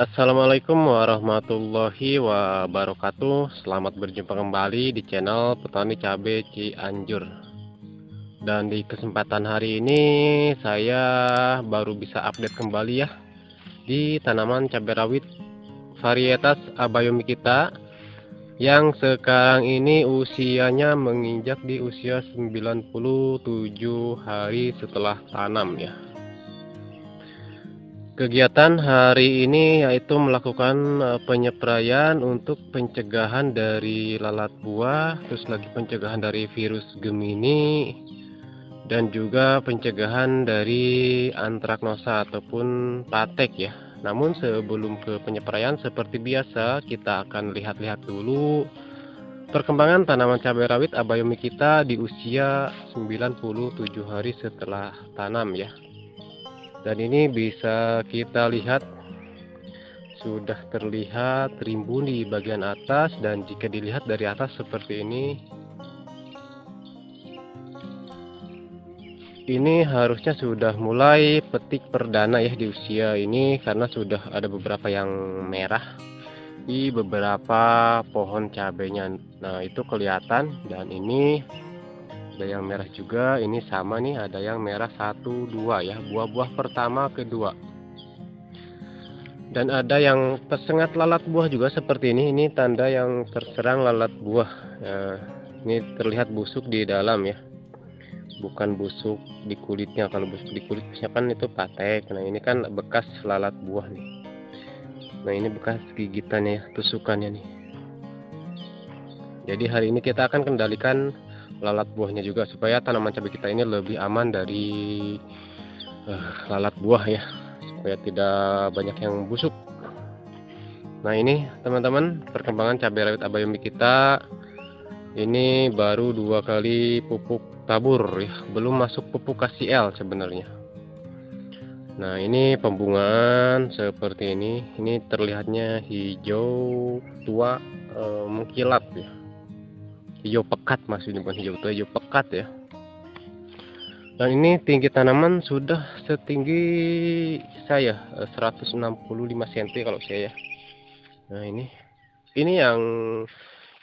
Assalamualaikum warahmatullahi wabarakatuh. Selamat berjumpa kembali di channel Petani Cabai Cianjur. Dan di kesempatan hari ini saya baru bisa update kembali ya di tanaman cabai rawit varietas Abayomi kita yang sekarang ini usianya menginjak di usia 97 hari setelah tanam ya. Kegiatan hari ini yaitu melakukan penyepraian untuk pencegahan dari lalat buah, terus lagi pencegahan dari virus Gemini, dan juga pencegahan dari antraknosa ataupun patek ya. Namun sebelum ke penyepraian seperti biasa kita akan lihat-lihat dulu perkembangan tanaman cabai rawit Abayomi kita di usia 97 hari setelah tanam ya. Dan ini bisa kita lihat sudah terlihat rimbun di bagian atas, dan jika dilihat dari atas seperti ini harusnya sudah mulai petik perdana ya di usia ini, karena sudah ada beberapa yang merah di beberapa pohon cabenya. Nah itu kelihatan, dan ini ada yang merah juga, ini sama nih, ada yang merah 1, 2 ya, buah-buah pertama, kedua. Dan ada yang tersengat lalat buah juga seperti ini tanda yang terserang lalat buah. Nah, ini terlihat busuk di dalam ya, bukan busuk di kulitnya. Kalau busuk di kulitnya kan itu patek, nah ini kan bekas lalat buah nih. Nah ini bekas gigitannya ya, tusukannya nih. Jadi hari ini kita akan kendalikan lalat buahnya juga supaya tanaman cabai kita ini lebih aman dari lalat buah ya, supaya tidak banyak yang busuk. Nah ini teman-teman perkembangan cabai rawit Abayomi kita ini baru 2 kali pupuk tabur ya, belum masuk pupuk KCL sebenarnya. Nah ini pembungaan seperti ini terlihatnya hijau tua mengkilat ya, hijau pekat maksudnya, bukan hijau tua, hijau pekat ya. Dan ini tinggi tanaman sudah setinggi saya 165 cm kalau saya ya. Nah ini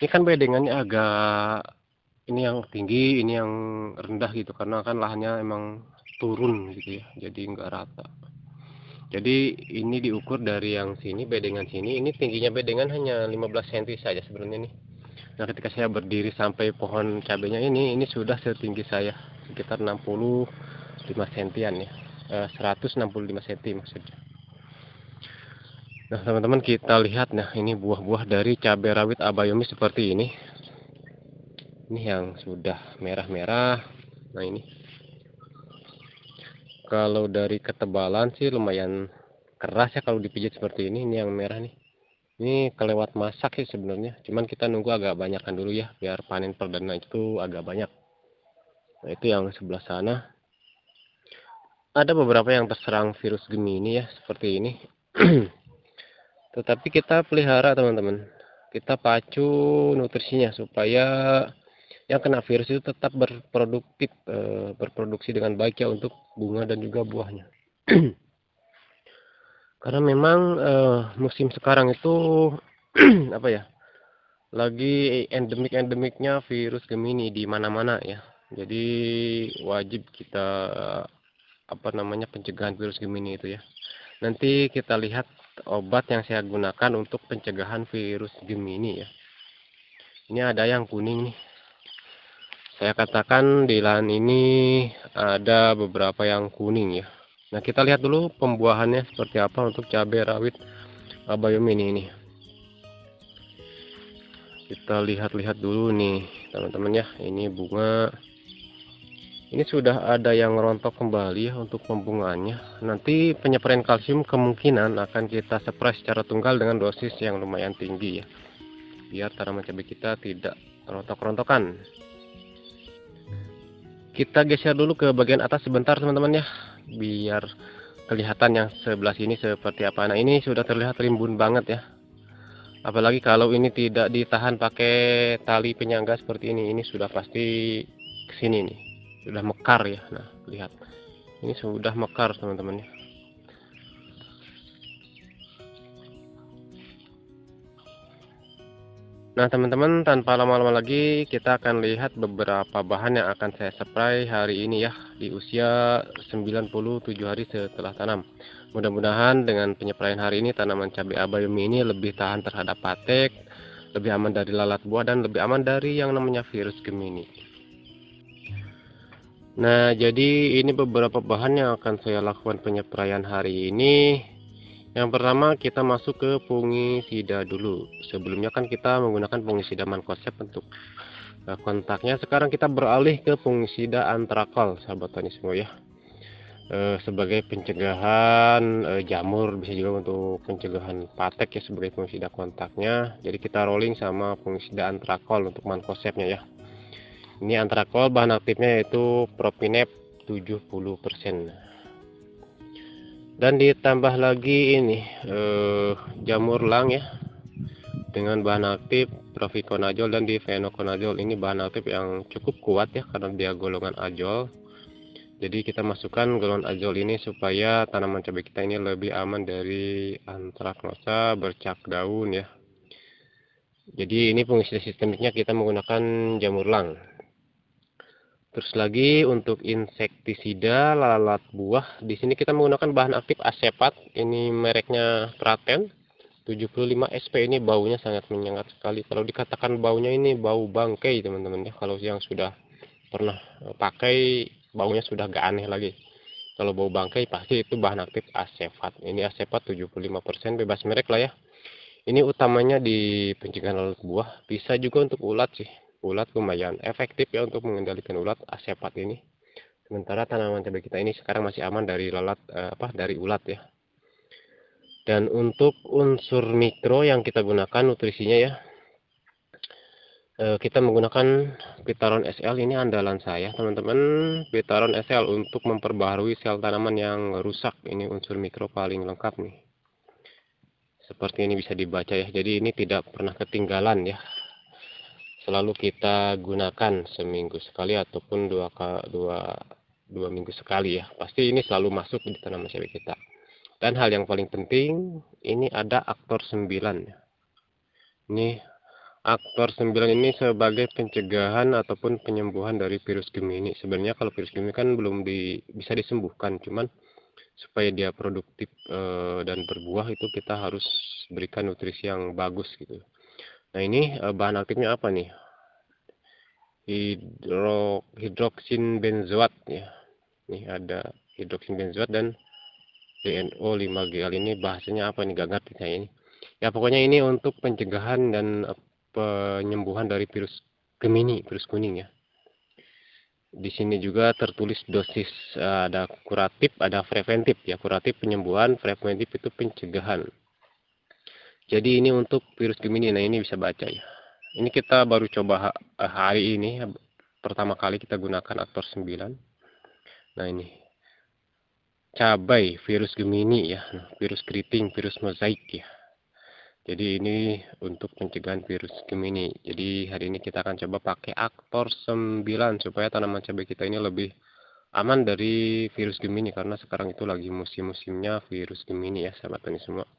kan bedengannya agak, ini yang tinggi, ini yang rendah gitu, karena kan lahannya emang turun gitu ya, jadi enggak rata. Jadi ini diukur dari yang sini, bedengan sini, ini tingginya bedengan hanya 15 cm saja sebenarnya nih. Nah ketika saya berdiri sampai pohon cabenya ini sudah setinggi saya, sekitar 65 cm ya, 165 cm maksudnya. Nah teman-teman kita lihat, nah ini buah-buah dari cabai rawit Abayomi seperti ini yang sudah merah-merah. Nah ini kalau dari ketebalan sih lumayan keras ya kalau dipijit seperti ini yang merah nih. Ini kelewat masak sih sebenarnya, cuman kita nunggu agak banyakan dulu ya biar panen perdana itu agak banyak. Nah itu yang sebelah sana ada beberapa yang terserang virus Gemini ya seperti ini. Tetapi kita pelihara teman-teman, kita pacu nutrisinya supaya yang kena virus itu tetap berproduksi dengan baik ya untuk bunga dan juga buahnya. Karena memang musim sekarang itu apa ya, lagi endemiknya virus Gemini di mana-mana ya. Jadi wajib kita pencegahan virus Gemini itu ya. Nanti kita lihat obat yang saya gunakan untuk pencegahan virus Gemini ya. Ini ada yang kuning nih. Saya katakan di lahan ini ada beberapa yang kuning ya. Nah, kita lihat dulu pembuahannya seperti apa untuk cabai rawit Abayomi ini. Kita lihat-lihat dulu nih teman-teman ya. Ini bunga. Ini sudah ada yang rontok kembali ya untuk pembungaannya. Nanti penyepraian kalsium kemungkinan akan kita spray secara tunggal dengan dosis yang lumayan tinggi ya. Biar tanaman cabai kita tidak rontok-rontokan. Kita geser dulu ke bagian atas sebentar teman-teman ya. Biar kelihatan yang sebelah sini seperti apa. Nah, ini sudah terlihat rimbun banget ya. Apalagi kalau ini tidak ditahan pakai tali penyangga seperti ini sudah pasti kesini nih. Sudah mekar ya. Nah, lihat. Ini sudah mekar teman-teman ya. Nah teman-teman, tanpa lama-lama lagi kita akan lihat beberapa bahan yang akan saya spray hari ini ya, di usia 97 hari setelah tanam. Mudah-mudahan dengan penyepraian hari ini tanaman cabai Abayomi ini lebih tahan terhadap patek, lebih aman dari lalat buah, dan lebih aman dari yang namanya virus Gemini. Nah, jadi ini beberapa bahan yang akan saya lakukan penyepraian hari ini. Yang pertama kita masuk ke fungisida dulu. Sebelumnya kan kita menggunakan fungisida mankoseb untuk kontaknya. Sekarang kita beralih ke fungisida antrakol, sahabat tani semua ya. Sebagai pencegahan jamur, bisa juga untuk pencegahan patek ya sebagai fungisida kontaknya. Jadi kita rolling sama fungisida antrakol untuk mankosebnya ya. Ini antrakol bahan aktifnya yaitu propinep 70%. Dan ditambah lagi ini jamur lang ya, dengan bahan aktif proficonazole dan difenoconazole. Ini bahan aktif yang cukup kuat ya karena dia golongan azol. Jadi kita masukkan golongan azol ini supaya tanaman cabai kita ini lebih aman dari antraknosa bercak daun ya. Jadi ini pengisida sistemiknya kita menggunakan jamur lang. Terus lagi untuk insektisida lalat buah, di sini kita menggunakan bahan aktif asepat. Ini mereknya Praten 75 SP. Ini baunya sangat menyengat sekali. Kalau dikatakan baunya ini bau bangkai teman-teman ya. Kalau yang sudah pernah pakai baunya sudah gak aneh lagi. Kalau bau bangkai pasti itu bahan aktif asepat. Ini asepat 75%, bebas merek lah ya. Ini utamanya di pencegahan lalat buah, bisa juga untuk ulat sih. Ulat lumayan efektif ya untuk mengendalikan ulat asepat ini. Sementara tanaman cabai kita ini sekarang masih aman dari lalat dari ulat ya. Dan untuk unsur mikro yang kita gunakan nutrisinya ya, kita menggunakan Pitaron SL. Ini andalan saya teman-teman, Pitaron SL untuk memperbaharui sel tanaman yang rusak. Ini unsur mikro paling lengkap nih. Seperti ini bisa dibaca ya. Jadi ini tidak pernah ketinggalan ya. Selalu kita gunakan seminggu sekali ataupun dua minggu sekali ya. Pasti ini selalu masuk di tanaman cabai kita. Dan hal yang paling penting, ini ada aktor 9 ya. Ini aktor 9 ini sebagai pencegahan ataupun penyembuhan dari virus Gemini. Sebenarnya kalau virus Gemini kan belum bisa disembuhkan, cuman supaya dia produktif dan berbuah itu kita harus berikan nutrisi yang bagus gitu. Nah ini bahan aktifnya apa nih? Hidroksin benzoat ya. Ini ada hidroksin benzoat dan DNO 5G. Ini bahasanya apa nih, gak ngerti saya ini. Ya pokoknya ini untuk pencegahan dan penyembuhan dari virus Gemini, virus kuning ya. Di sini juga tertulis dosis, ada kuratif, ada preventif ya. Kuratif penyembuhan, preventif itu pencegahan. Jadi ini untuk virus Gemini. Nah ini bisa baca ya. Ini kita baru coba hari ini, pertama kali kita gunakan aktor 9. Nah ini cabai virus Gemini ya, virus keriting, virus mozaik ya. Jadi ini untuk pencegahan virus Gemini. Jadi hari ini kita akan coba pakai aktor 9 supaya tanaman cabai kita ini lebih aman dari virus Gemini, karena sekarang itu lagi musim-musimnya virus Gemini ya sahabat tani semua.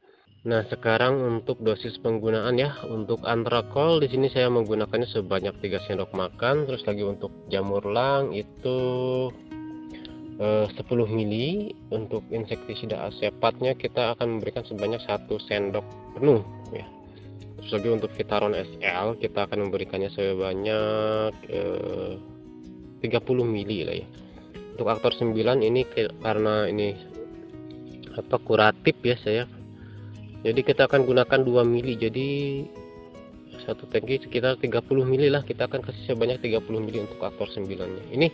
Nah, sekarang untuk dosis penggunaan ya. Untuk antrakol di sini saya menggunakannya sebanyak 3 sendok makan. Terus lagi untuk jamur lang itu 10 mili. Untuk insektisida asepatnya kita akan memberikan sebanyak 1 sendok penuh ya. Terus lagi untuk Vitaron SL kita akan memberikannya sebanyak 30 mili lah ya. Untuk Aktor 9 ini karena ini kuratif ya saya. Jadi kita akan gunakan 2 mili, jadi satu tangki sekitar 30 mili lah, kita akan kasih sebanyak 30 mili untuk Aktor 9 nya. Ini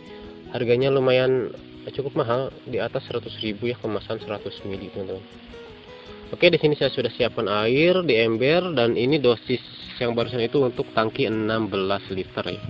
harganya lumayan cukup mahal, di atas 100.000 ya, kemasan 100 mili teman-teman. Oke, di sini saya sudah siapkan air di ember, dan ini dosis yang barusan itu untuk tangki 16 liter ya.